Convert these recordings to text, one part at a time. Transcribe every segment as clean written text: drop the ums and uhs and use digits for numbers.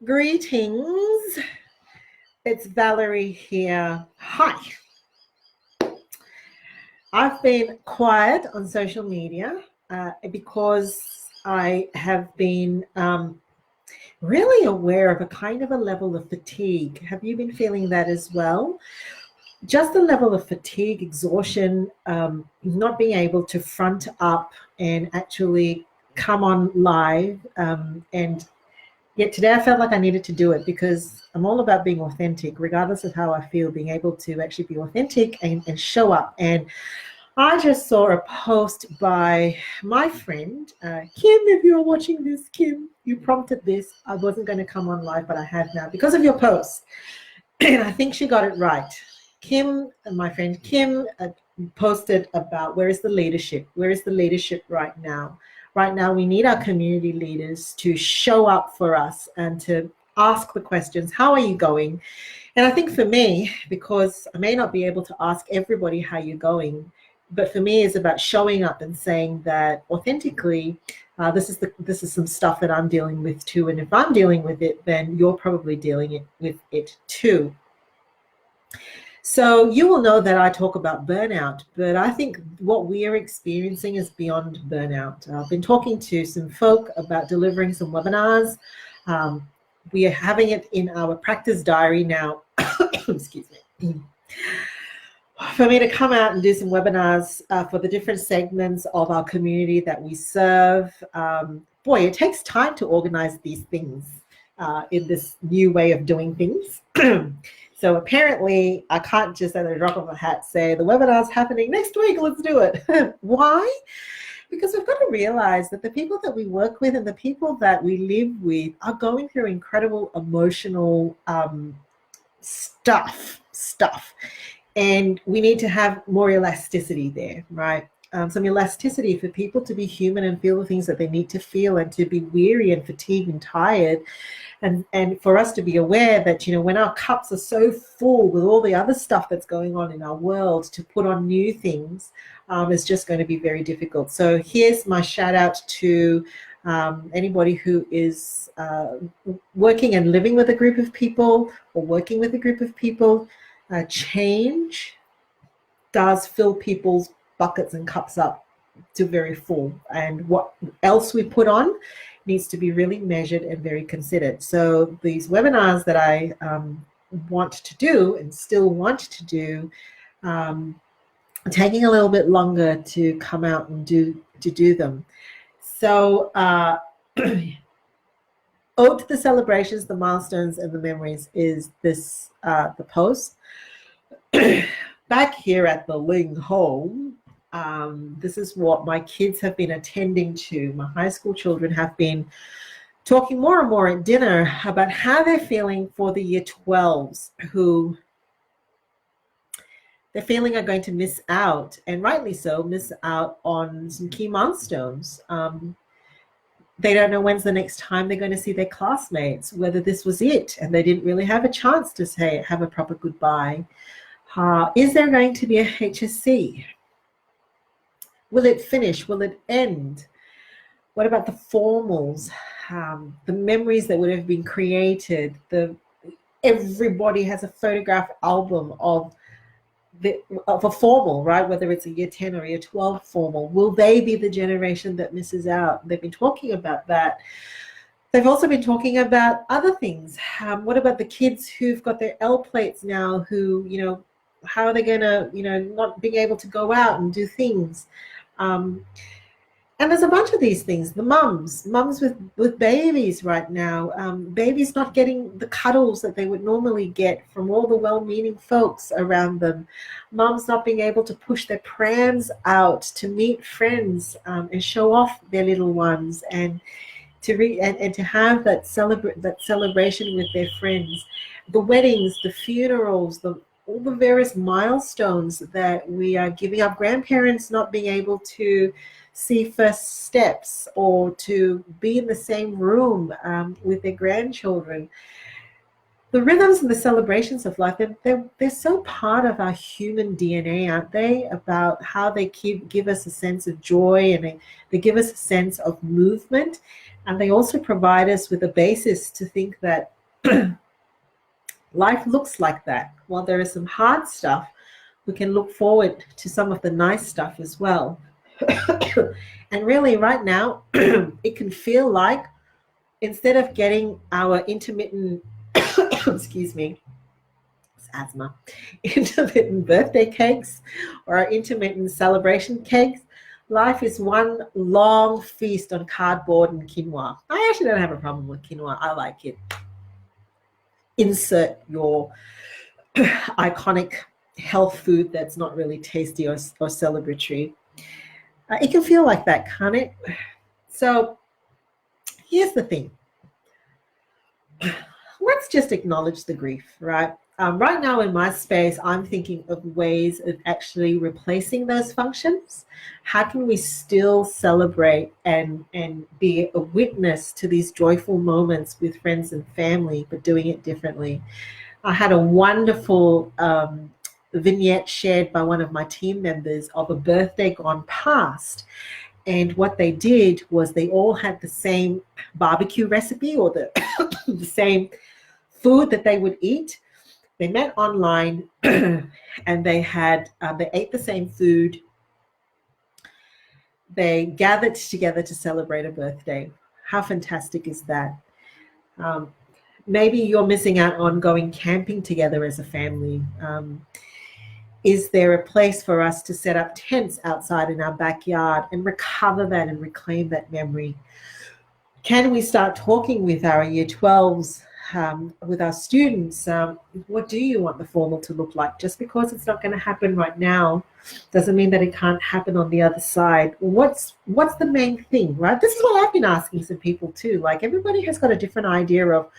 Greetings. It's Valerie here. Hi. I've been quiet on social media because I have been really aware of a kind of a level of fatigue. Have you been feeling that as well? Just the level of fatigue, exhaustion, not being able to front up and actually come on live. And yet today I felt like I needed to do it because I'm all about being authentic, regardless of how I feel, being able to actually be authentic and show up. And I just saw a post by my friend, Kim. If you're watching this, Kim, you prompted this. I wasn't going to come on live, but I have now because of your post. And I think she got it right. Kim, my friend Kim, posted about where is the leadership? Where is the leadership right now? Right now, we need our community leaders to show up for us and to ask the questions. How are you going? And I think for me, because I may not be able to ask everybody how you're going, but for me, it's about showing up and saying that authentically, this is some stuff that I'm dealing with too. And if I'm dealing with it, then you're probably dealing with it too. So you will know that I talk about burnout, but I think what we are experiencing is beyond burnout. I've been talking to some folk about delivering some webinars. We are having it in our practice diary now. Excuse me. For me to come out and do some webinars for the different segments of our community that we serve. Boy, it takes time to organize these things in this new way of doing things. So apparently I can't just at the drop of a hat say the webinar's happening next week, let's do it. Why? Because we've got to realize that the people that we work with and the people that we live with are going through incredible emotional stuff. And we need to have more elasticity there, right? Some elasticity for people to be human and feel the things that they need to feel and to be weary and fatigued and tired. And for us to be aware that, when our cups are so full with all the other stuff that's going on in our world, to put on new things is just going to be very difficult. So here's my shout out to anybody who is working and living with a group of people or working with a group of people. Change does fill people's buckets and cups up to very full. And what else we put on needs to be really measured and very considered. So these webinars that I want to do and still want to do, taking a little bit longer to come out and do them. So Ode to the Celebrations, the Milestones, and the Memories is this the post. Back here at the Ling home, this is what my kids have been attending to. My high school children have been talking more and more at dinner about how they're feeling for the year 12s who they're feeling are going to miss out, and rightly so, miss out on some key milestones. They don't know when's the next time they're going to see their classmates, whether this was it and they didn't really have a chance to have a proper goodbye. Is there going to be a HSC? Will it finish? Will it end? What about the formals? The memories that would have been created? Everybody has a photograph album of a formal, right? Whether it's a year 10 or a year 12 formal. Will they be the generation that misses out? They've been talking about that. They've also been talking about other things. What about the kids who've got their L plates now, who, how are they going to, not being able to go out and do things? And there's a bunch of these things. The mums with babies right now, babies not getting the cuddles that they would normally get from all the well-meaning folks around them. Mums not being able to push their prams out to meet friends and show off their little ones and to have that celebration with their friends. The weddings, the funerals, all the various milestones that we are giving up. Grandparents not being able to see first steps or to be in the same room with their grandchildren. the rhythms and the celebrations of life, they're so part of our human DNA, aren't they? About how they give us a sense of joy, and they give us a sense of movement. And they also provide us with a basis to think that life looks like that. While there is some hard stuff, we can look forward to some of the nice stuff as well. And really, right now, it can feel like instead of getting our intermittent, excuse me, it's asthma, intermittent birthday cakes or our intermittent celebration cakes, life is one long feast on cardboard and quinoa. I actually don't have a problem with quinoa. I like it. Insert your iconic health food that's not really tasty or celebratory. It can feel like that, can't it? So here's the thing. Let's just acknowledge the grief, right? Right now in my space, I'm thinking of ways of actually replacing those functions. How can we still celebrate and be a witness to these joyful moments with friends and family, but doing it differently? I had a wonderful vignette shared by one of my team members of a birthday gone past. And what they did was they all had the same barbecue recipe or the, the same food that they would eat. They met online and they ate the same food. They gathered together to celebrate a birthday. How fantastic is that? Maybe you're missing out on going camping together as a family. Is there a place for us to set up tents outside in our backyard and recover that and reclaim that memory? Can we start talking with our year 12s, with our students? What do you want the formal to look like? Just because it's not going to happen right now doesn't mean that it can't happen on the other side. What's the main thing, right? This is what I've been asking some people too. Like, everybody has got a different idea of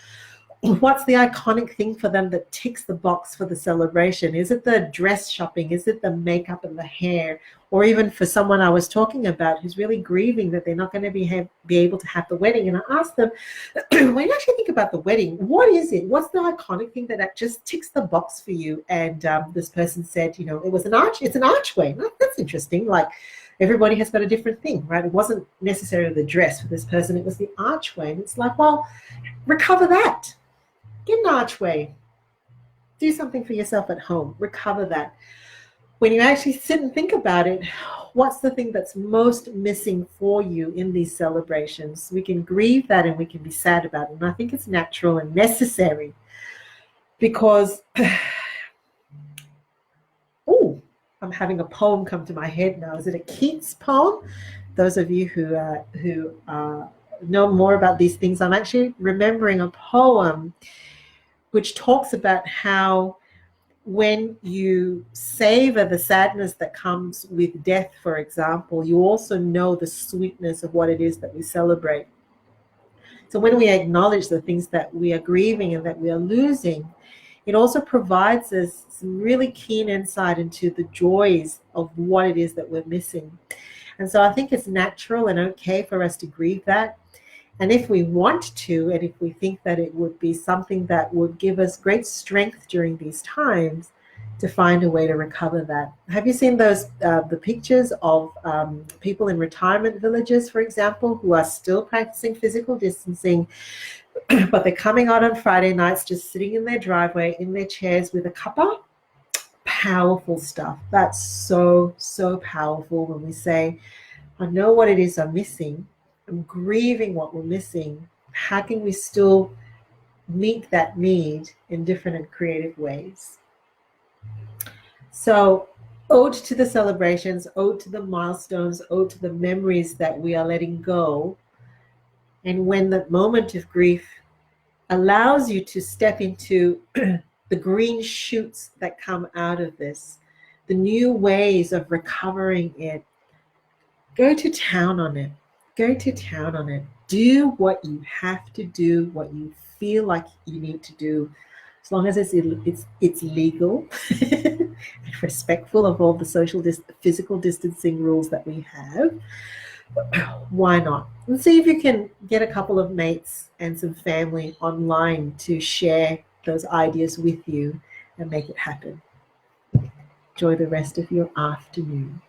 what's the iconic thing for them that ticks the box for the celebration. Is it the dress shopping? Is it the makeup and the hair? Or even for someone I was talking about who's really grieving that they're not going to be able to have the wedding. And I asked them, when you actually think about the wedding, what is it? What's the iconic thing that just ticks the box for you? And this person said, it was an arch. It's an archway. That's interesting. Like, everybody has got a different thing, right? It wasn't necessarily the dress for this person. It was the archway. And it's like, well, recover that. Get an archway. Do something for yourself at home. Recover that. When you actually sit and think about it, what's the thing that's most missing for you in these celebrations? We can grieve that and we can be sad about it. And I think it's natural and necessary because, I'm having a poem come to my head now. Is it a Keats poem? Those of you who know more about these things, I'm actually remembering a poem which talks about how when you savor the sadness that comes with death, for example, you also know the sweetness of what it is that we celebrate. So when we acknowledge the things that we are grieving and that we are losing, it also provides us some really keen insight into the joys of what it is that we're missing. And so I think it's natural and okay for us to grieve that. And if we want to, and if we think that it would be something that would give us great strength during these times, to find a way to recover that. Have you seen those the pictures of people in retirement villages, for example, who are still practicing physical distancing, but they're coming out on Friday nights, just sitting in their driveway, in their chairs with a cuppa? Powerful stuff. That's so, so powerful when we say, I know what it is I'm missing. I'm grieving what we're missing. How can we still meet that need in different and creative ways? So, ode to the celebrations, ode to the milestones, ode to the memories that we are letting go. And when the moment of grief allows you to step into the green shoots that come out of this, the new ways of recovering it, go to town on it. Go to town on it. Do what you have to do, what you feel like you need to do, as long as it's legal and respectful of all the physical distancing rules that we have. Why not? And see if you can get a couple of mates and some family online to share those ideas with you and make it happen. Enjoy the rest of your afternoon.